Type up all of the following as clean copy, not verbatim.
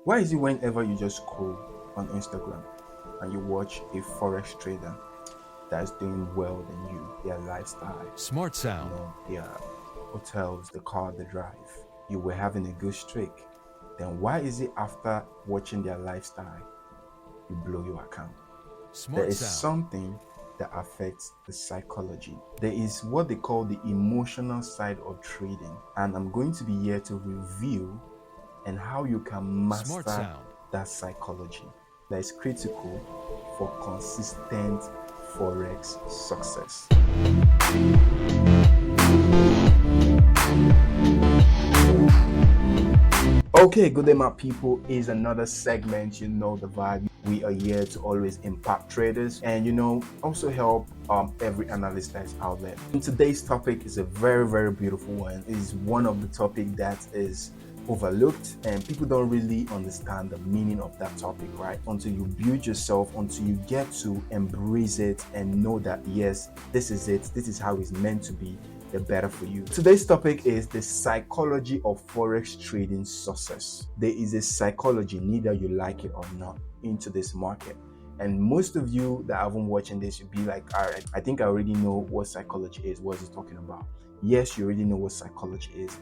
Why is it whenever you just scroll on Instagram and you watch a Forex trader that's doing well than you, their lifestyle, Smart sound. their hotels, the car they drive, you were having a good streak, then why is it after watching their lifestyle, you blow your account? There Smart is sound. something that affects the psychology. There is what they call the emotional side of trading, and I'm going to be here to review and how you can Smart master sound. that psychology that is critical for consistent Forex success. Okay, good day, my people. Is another segment. You know the vibe. We are here to always impact traders and also help every analyst that's out there. And today's topic is a very, very beautiful one. It is one of the topic that is overlooked and people don't really understand the meaning of that topic, right? Until you build yourself, until you get to embrace it and know that yes, this is it, this is how it's meant to be, the better for you. Today's topic is the psychology of Forex trading success. There is a psychology, neither you like it or not, into this market. And most of you that haven't watching this, you'll be like, all right, I think I already know what psychology is. What is it talking about? Yes, you already know what psychology is.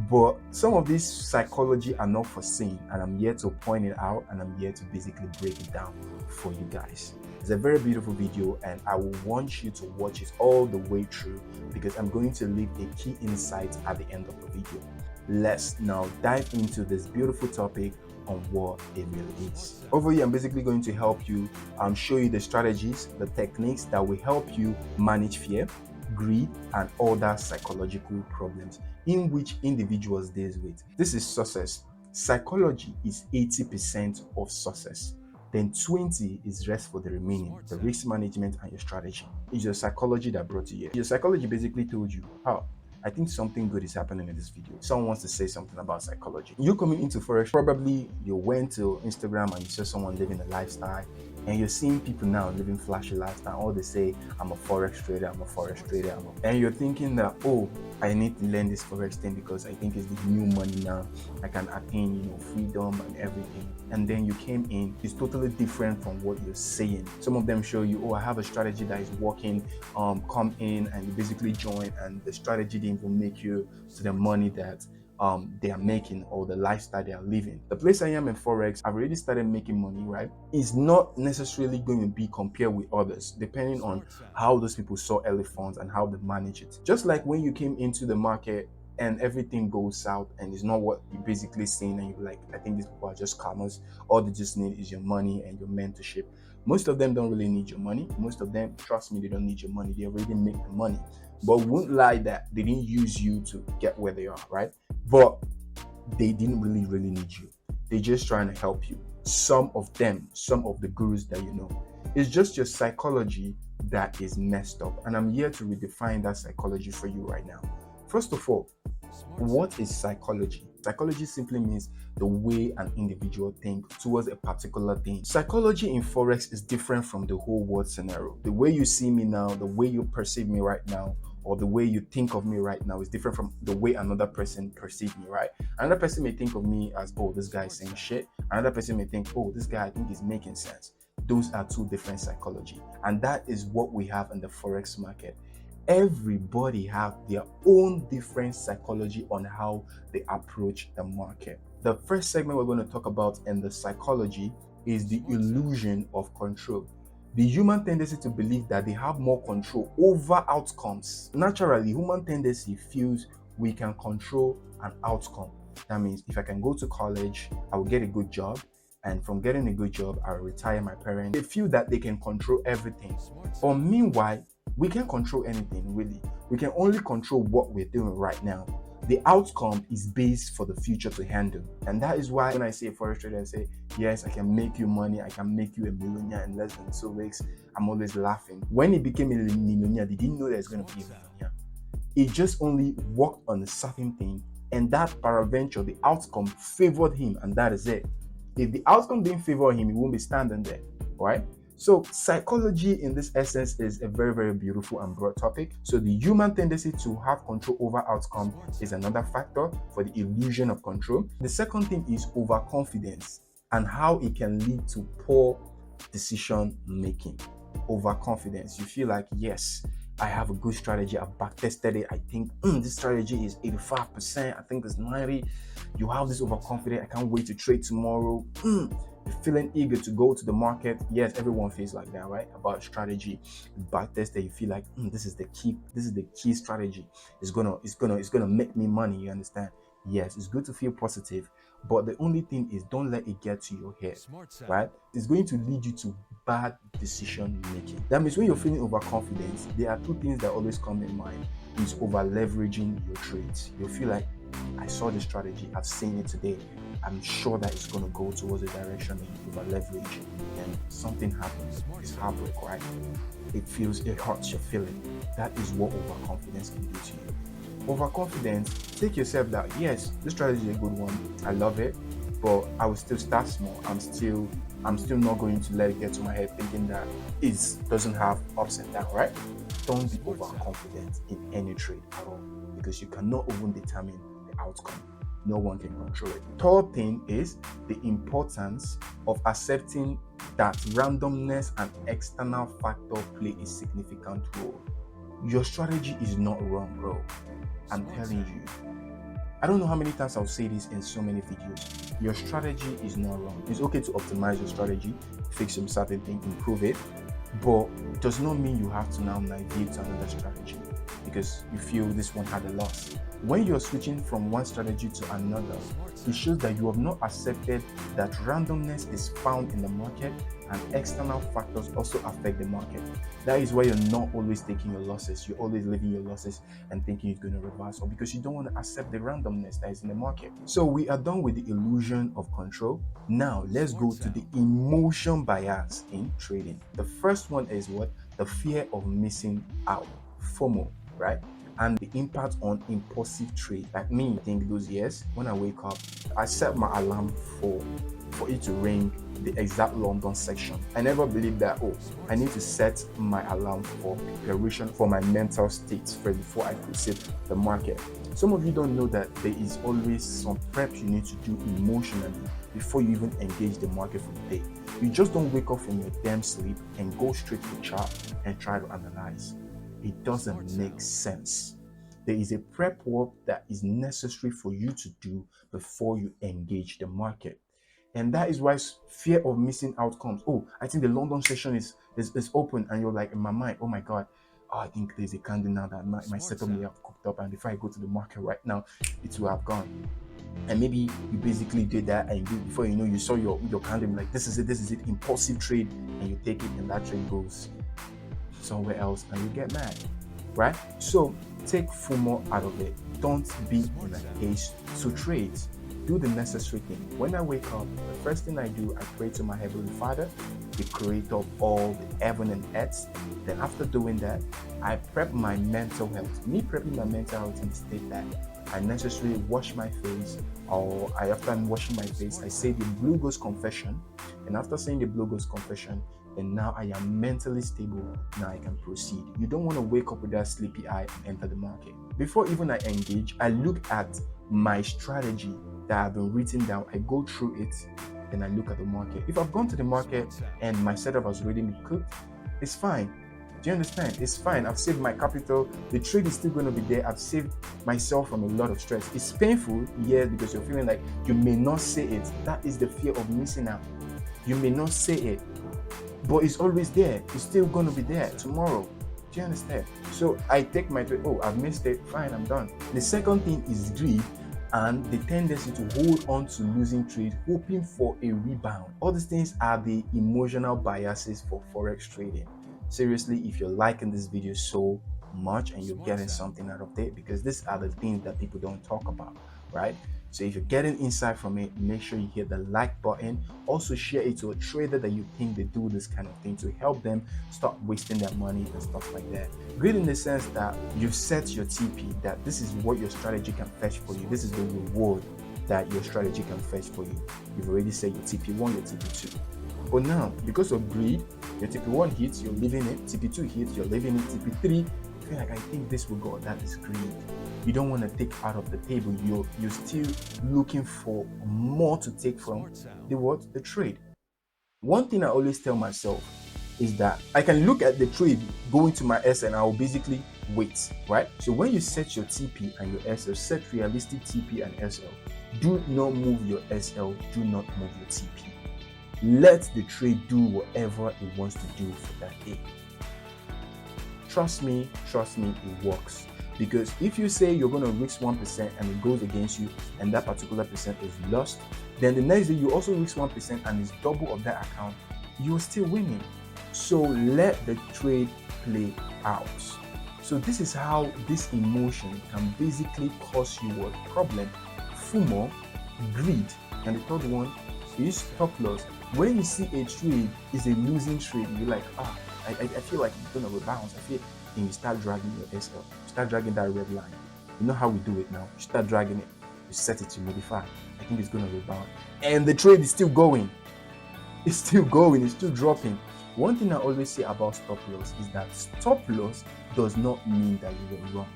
But some of these psychology are not foreseen, and I'm here to point it out and I'm here to basically break it down for you guys. It's a very beautiful video and I will want you to watch it all the way through because I'm going to leave a key insight at the end of the video. Let's now dive into this beautiful topic on what it really is. Over here, I'm basically going to help you show you the strategies, the techniques that will help you manage fear, greed, and other psychological problems in which individuals deal with. This is success. Psychology is 80% of success. Then 20 is rest for the remaining, the risk management and your strategy. It's your psychology that brought you here. Your psychology basically told you, oh, I think something good is happening in this video. Someone wants to say something about psychology. You coming into Forex, probably you went to Instagram and you saw someone living a lifestyle and you're seeing people now living flashy lifestyle. All they say, I'm a Forex trader, I'm a Forex trader. And you're thinking that, oh, I need to learn this Forex thing because I think it's the new money now. I can attain, freedom and everything. And then you came in, it's totally different from what you're saying. Some of them show you, oh, I have a strategy that is working. Come in and you basically join, and the strategy didn't even make you to the money that they are making or the lifestyle they are living. The place I am in Forex, I've already started making money, right? It's not necessarily going to be compared with others, depending on how those people saw elephants and how they manage it. Just like when you came into the market and everything goes south and it's not what you're basically seeing, and you're like, I think these people are just scammers. All they just need is your money and your mentorship. Most of them don't really need your money. Most of them, trust me, they don't need your money. They already make the money. But won't lie that they didn't use you to get where they are, right? But they didn't really need you. They're just trying to help you. Some of them, some of the gurus that you know, it's just your psychology that is messed up. And I'm here to redefine that psychology for you right now. First of all, what is psychology? Psychology simply means the way an individual thinks towards a particular thing. Psychology in Forex is different from the whole world scenario. The way you see me now, the way you perceive me right now, or the way you think of me right now is different from the way another person perceives me, right? Another person may think of me as, oh, this guy is saying shit. Another person may think, oh, this guy, I think, is making sense. Those are two different psychology. And that is what we have in the Forex market. Everybody have their own different psychology on how they approach the market. The first segment we're going to talk about in the psychology is the illusion of control. The human tendency to believe that they have more control over outcomes. Naturally, human tendency feels we can control an outcome. That means if I can go to college, I will get a good job, and from getting a good job, I'll retire my parents. They feel that they can control everything. But meanwhile, we can't control anything really. We can only control what we're doing right now. The outcome is based for the future to handle. And that is why when I say forex trader and say, yes, I can make you money, I can make you a millionaire in less than 2 weeks, I'm always laughing. When he became a millionaire, they didn't know there's going to be a millionaire. He just only worked on a certain thing, and that peradventure, the outcome favored him, and that is it. If the outcome didn't favor him, he won't be standing there, right? So psychology in this essence is a very, very beautiful and broad topic. So the human tendency to have control over outcome is another factor for the illusion of control. The second thing is overconfidence. and how it can lead to poor decision making. Overconfidence. You feel like, yes, I have a good strategy. I've backtested it. I think this strategy is 85%. I think it's 90. You have this overconfidence. I can't wait to trade tomorrow. You're feeling eager to go to the market. Yes, everyone feels like that, right? About strategy. Backtested. You feel like this is the key. This is the key strategy. It's gonna make me money. You understand? Yes, it's good to feel positive, but the only thing is don't let it get to your head, right? It's going to lead you to bad decision making. That means when you're feeling overconfident, there are two things that always come in mind. Is over leveraging your trades. You feel like, I saw this strategy, I've seen it today, I'm sure that it's going to go towards a direction and you over leverage, and something happens. It's heartbreak, right? It hurts your feeling. That is what overconfidence can do to you. Overconfidence, take yourself that, yes, this strategy is a good one, I love it, but I will still start small. I'm still not going to let it get to my head thinking that it doesn't have ups and downs, right? Don't be overconfident in any trade at all, because you cannot even determine the outcome. No one can control it. Third thing is the importance of accepting that randomness and external factor play a significant role. Your strategy is not wrong, bro. I'm telling you. I don't know how many times I'll say this in so many videos. Your strategy is not wrong. It's okay to optimize your strategy, fix some certain thing, improve it, but it does not mean you have to now navigate to another strategy because you feel this one had a loss. When you're switching from one strategy to another, it shows that you have not accepted that randomness is found in the market and external factors also affect the market. That is why you're not always taking your losses. You're always leaving your losses and thinking it's going to reverse, or because you don't want to accept the randomness that is in the market. So we are done with the illusion of control. Now let's go to the emotion bias in trading. The first one is what? The fear of missing out, FOMO, right? And the impact on impulsive trade. Like me, I think those years when I wake up, I set my alarm for it to ring the exact London section. I never believed that, I need to set my alarm for preparation for my mental state first before I proceed the market. Some of you don't know that there is always some prep you need to do emotionally before you even engage the market for the day. You just don't wake up from your damn sleep and go straight to the chart and try to analyze. It doesn't make sense. There is a prep work that is necessary for you to do before you engage the market. And that is why fear of missing out comes. I think the London session is open, and you're like in my mind, oh my God, I think there's a candle now that my setup may have cooked up, and if I go to the market right now, it will have gone. And maybe you basically did that, and before you know, you saw your candle, like this is it, impulsive trade, and you take it, and that trade goes somewhere else, and you get mad, right? So take FOMO out of it. Don't be in a haste to trade. Do the necessary thing. When I wake up, the first thing I do, I pray to my Heavenly Father, the creator of all the heaven and earth. Then after doing that, I prep my mental health. Me prepping my mental health in the state that I necessarily wash my face, or after I'm washing my face, I say the Blue Ghost confession. And after saying the Blue Ghost confession, then now I am mentally stable. Now I can proceed. You don't want to wake up with that sleepy eye and enter the market. Before even I engage, I look at my strategy that I've been written down. I go through it, then I look at the market. If I've gone to the market and my setup has already been cooked, it's fine. Do you understand? It's fine. I've saved my capital. The trade is still going to be there. I've saved myself from a lot of stress. It's painful, yes, because you're feeling like you may not say it. That is the fear of missing out. You may not say it, but it's always there. It's still going to be there tomorrow. Do you understand? So I take my trade. I've missed it. Fine, I'm done. The second thing is greed and the tendency to hold on to losing trade, hoping for a rebound. All these things are the emotional biases for Forex trading. Seriously, if you're liking this video so much and you're getting something out of it, because these are the things that people don't talk about, right? So if you're getting insight from it, make sure you hit the like button. Also share it to a trader that you think they do this kind of thing to help them stop wasting their money and stuff like that. Great in the sense that you've set your TP, that this is what your strategy can fetch for you. This is the reward that your strategy can fetch for you. You've already set your TP1, your TP2. But now, because of greed, your TP1 hits, you're leaving it. TP2 hits, you're leaving it. TP3, feel like I think this will go. That is greed. You don't want to take out of the table. You're still looking for more to take from the what? The trade. One thing I always tell myself is that I can look at the trade going to my SL and I will basically wait, right? So when you set your TP and your SL, set realistic TP and SL. Do not move your SL, do not move your TP. Let the trade do whatever it wants to do for that day. Trust me, it works. Because if you say you're going to risk 1% and it goes against you and that particular percent is lost, then the next day you also risk 1% and it's double of that account, you're still winning. So let the trade play out. So this is how this emotion can basically cause you a problem. FOMO, greed, and the third one is stop loss. When you see a trade is a losing trade, you're like, I feel like it's gonna rebound. And you start dragging your SL, you start dragging that red line. You know how we do it now. You start dragging it, you set it to modify. I think it's gonna rebound, and the trade is still going. It's still going. It's still dropping. One thing I always say about stop loss is that stop loss does not mean that you were wrong.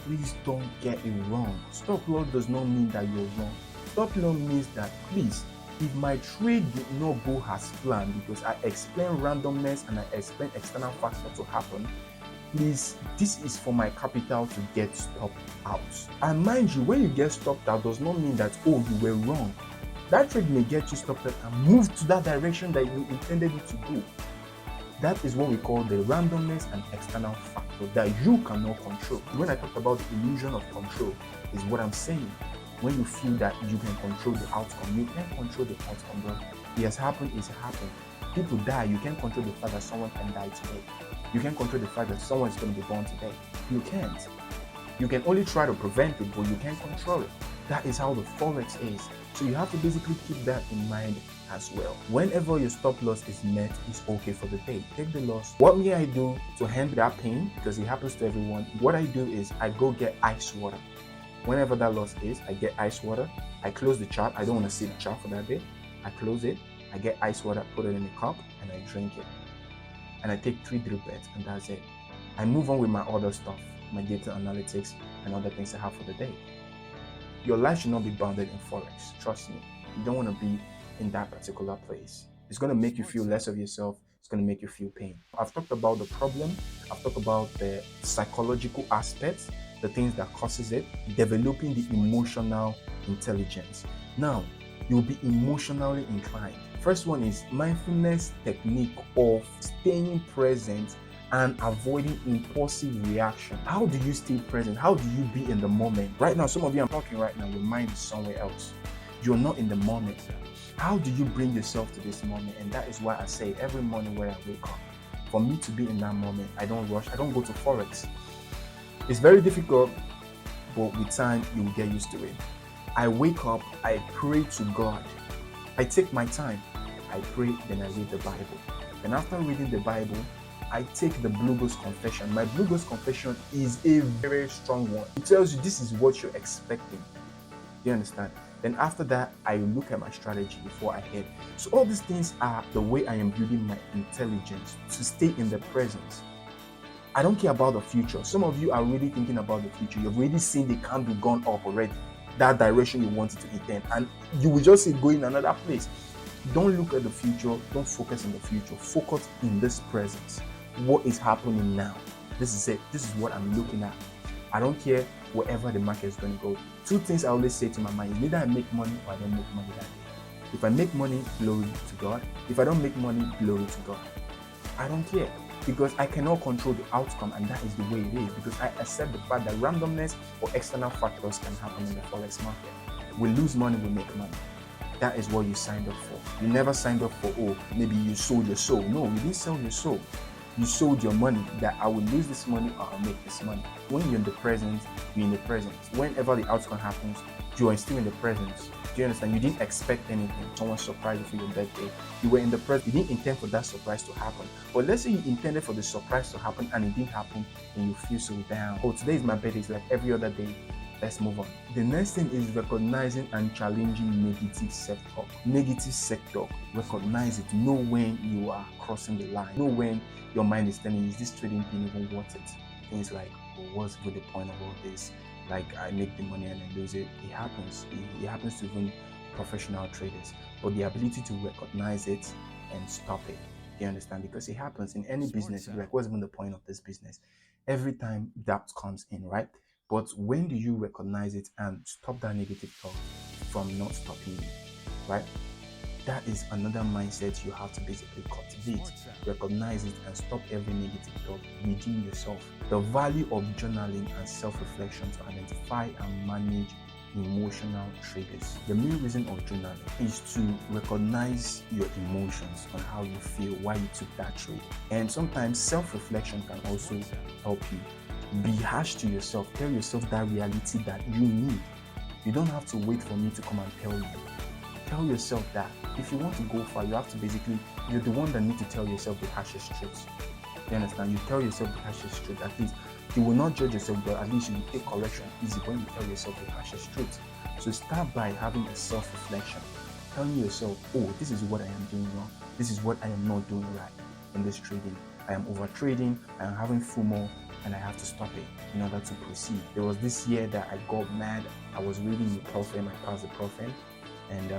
Please don't get it wrong. Stop loss does not mean that you're wrong. Stop loss means that, please, if my trade did not go as planned because I explained randomness and I explained external factors to happen, please, this is for my capital to get stopped out. And mind you, when you get stopped out does not mean that, oh, you were wrong. That trade may get you stopped out and move to that direction that you intended it to go. That is what we call the randomness and external factor that you cannot control. When I talk about the illusion of control, is what I'm saying. When you feel that you can control the outcome, you can't control the outcome, bro. It has happened, it's happened. People die, you can't control the fact that someone can die today. You can't control the fact that someone is going to be born today. You can't. You can only try to prevent it, but you can't control it. That is how the Forex is. So you have to basically keep that in mind as well. Whenever your stop loss is met, it's okay for the day. Take the loss. What may I do to handle that pain? Because it happens to everyone. What I do is I go get ice water. Whenever that loss is, I get ice water. I close the chart. I don't want to see the chart for that day. I close it. I get ice water, put it in a cup, and I drink it. And I take 3 drip bets, and that's it. I move on with my other stuff, my data analytics, and other things I have for the day. Your life should not be bounded in Forex. Trust me. You don't want to be in that particular place. It's going to make you feel less of yourself. It's going to make you feel pain. I've talked about the problem. I've talked about the psychological aspects, the things that causes it, developing the emotional intelligence. Now, you'll be emotionally inclined. First one is mindfulness technique of staying present and avoiding impulsive reaction. How do you stay present? How do you be in the moment? Right now, some of you I'm talking right now, your mind is somewhere else. You're not in the moment. How do you bring yourself to this moment? And that is why I say every morning when I wake up, for me to be in that moment, I don't rush. I don't go to Forex. It's very difficult, but with time, you will get used to it. I wake up, I pray to God. I take my time. I pray, then I read the Bible. And after reading the Bible, I take the Blue Ghost Confession. My Blue Ghost Confession is a very strong one. It tells you this is what you're expecting. You understand? Then after that, I look at my strategy before I head. So all these things are the way I am building my intelligence to stay in the present. I don't care about the future. Some of you are really thinking about the future. You've already seen the candle gone up already, that direction you wanted to intend, and you will just see it going another place. Don't look at the future. Don't focus on the future. Focus in this present. What is happening now? This is it. This is what I'm looking at. I don't care wherever the market is going to go. 2 things I always say to my mind is either I make money or I don't make money that day. If I make money, glory to God. If I don't make money, glory to God. I don't care, because I cannot control the outcome, and that is the way it is, because I accept the fact that randomness or external factors can happen in the Forex market. We lose money, we make money. That is what you signed up for. You never signed up for, oh, maybe you sold your soul. No, you didn't sell your soul. You sold your money, that I will lose this money or I'll make this money. When you're in the present, you're in the present. Whenever the outcome happens, you are still in the present. Do you understand? You didn't expect anything. Someone surprised you for your birthday. You were in the present. You didn't intend for that surprise to happen. But let's say you intended for the surprise to happen and it didn't happen, and you feel so down. Oh, today is my birthday. It's like every other day. Let's move on. The next thing is recognizing and challenging negative self-talk. Negative self-talk. Recognize it. Know when you are crossing the line. Know when your mind is telling you, is this trading thing even worth it? things like, oh, what's even the point of all this? Like, I make the money and I lose it. It happens. It happens to even professional traders. But the ability to recognize it and stop it. Do you understand? Because it happens in any business. You're like, what's even the point of this business? Every time doubt comes in, right? But when do you recognize it and stop that negative thought from not stopping you, right? That is another mindset you have to basically cultivate. Recognize it and stop every negative thought within yourself. The value of journaling and self-reflection to identify and manage emotional triggers. The main reason of journaling is to recognize your emotions on how you feel, why you took that trade. And sometimes self-reflection can also help you. Be harsh to yourself. Tell yourself that reality that you need. You don't have to wait for me to come and tell you. Tell yourself that if you want to go far, you have to basically, you're the one that need to tell yourself the harshest truths. You understand? You tell yourself the harshest truth. At least you will not judge yourself, but at least you will take correction easy when you tell yourself the harshest truth. So start by having a self-reflection, telling yourself, oh, this is what I am doing wrong. This is what I am not doing right in this trading. I am over trading. I am having FOMO, and I have to stop it in order to proceed. There was this year that I got mad. I was reading the Prophet. I passed the Prophet. And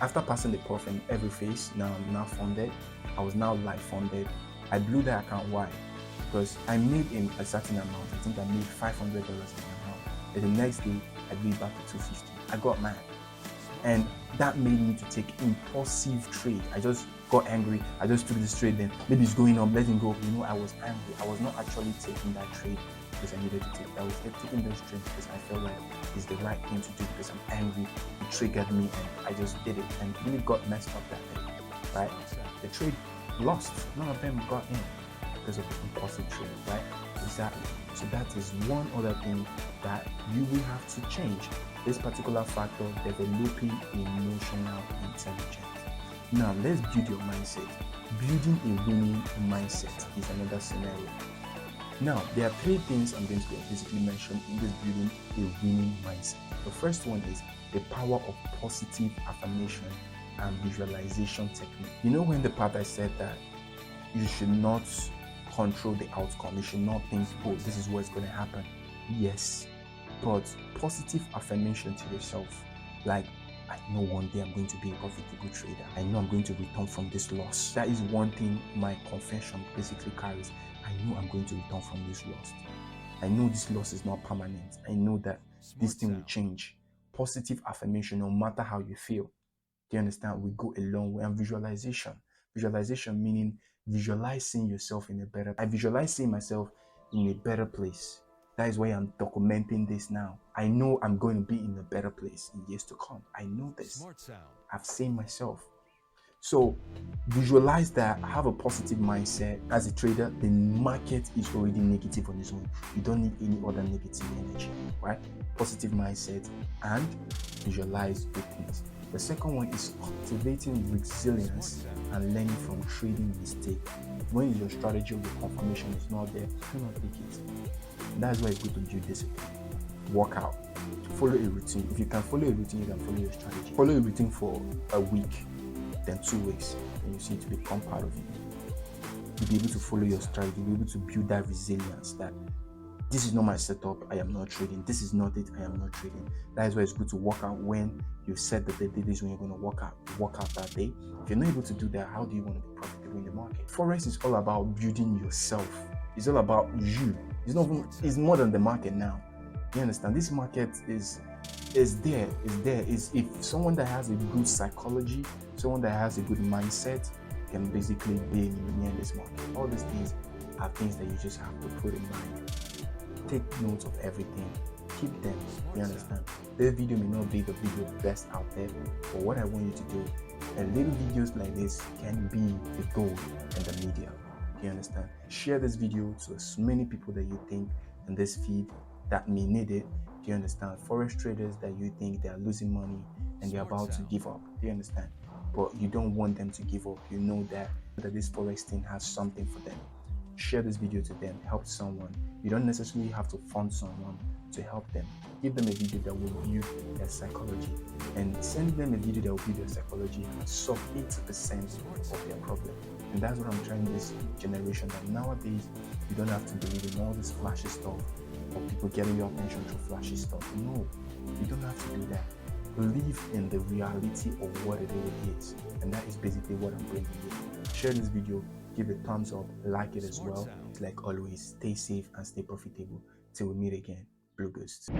after passing the prof in every phase, now I'm now funded. I was now live funded. I blew that account. Why? Because I made in a certain amount. I think I made $500 in the account. And the next day, I blew it back to 250. I got mad. And that made me to take impulsive trade. I just got angry. I just took this trade, then maybe it's going up, let it go. You know, I was angry. I was not actually taking that trade because I needed to take it. I was taking those trades because I felt like it's the right thing to do because I'm angry. It triggered me and I just did it and really got messed up that day, right? The trade lost. None of them got in because of the impulsive trade, right? Exactly. So that is one other thing that you will have to change. This particular factor, developing emotional intelligence. Now, let's build your mindset. Building a winning mindset is another scenario. Now, there are three things I'm going to basically mention in this building a winning mindset. The first one is the power of positive affirmation and visualization technique. You know, when the part I said that you should not control the outcome, you should not think, oh, this is what's going to happen. Yes, but positive affirmation to yourself, like, I know one day I'm going to be a profitable trader. I know I'm going to return from this loss. That is one thing my confession basically carries. I know I'm going to return from this loss. I know this loss is not permanent. I know that this thing will change. Positive affirmation, no matter how you feel. Do you understand? We go a long way. And visualization. Visualization meaning visualizing yourself in a better. I visualize seeing myself in a better place. That is why I'm documenting this now. I know I'm going to be in a better place in years to come. I know this. I've seen myself. So visualize that, have a positive mindset. As a trader, the market is already negative on its own. You don't need any other negative energy, right? Positive mindset and visualize good things. The second one is cultivating resilience and learning from trading mistakes. When your strategy or your confirmation is not there, do not take it. That's why it's good to build discipline. Work out. Follow a routine. If you can follow a routine, you can follow your strategy. Follow a routine for a week, then 2 weeks, and you see it to become part of you. You'll be able to follow your strategy. You'll be able to build that resilience that this is not my setup, I am not trading. This is not it, I am not trading. That is why it's good to work out when you said that the day is when you're going to work out that day. If you're not able to do that, how do you want to be profitable in the market? Forex is all about building yourself. It's all about you. It's more than the market now. You understand? This market is there. Is if someone that has a good psychology, someone that has a good mindset can basically be in this market. All these things are things that you just have to put in mind. Take notes of everything. Keep them. You understand? This video may not be the video best out there, but what I want you to do, and little videos like this can be the gold in the media. You understand? Share this video to as many people that you think in this feed that may need it. Do you understand? Forex traders that you think they are losing money and they're about to give up. Do you understand? But you don't want them to give up. You know that this Forex thing has something for them. Share this video to them. Help someone. You don't necessarily have to fund someone to help them. Give them a video that will build their psychology, and send them a video that will build their psychology and solve 80% of their problem. And that's what I'm trying this generation, that nowadays you don't have to believe in all this flashy stuff or people getting your attention through flashy stuff. No, you don't have to do that. Believe in the reality of what it really is. And that is basically what I'm bringing you. Share this video, give it a thumbs up, like it as well. Like always, stay safe and stay profitable. Till we meet again. Blue Ghosts.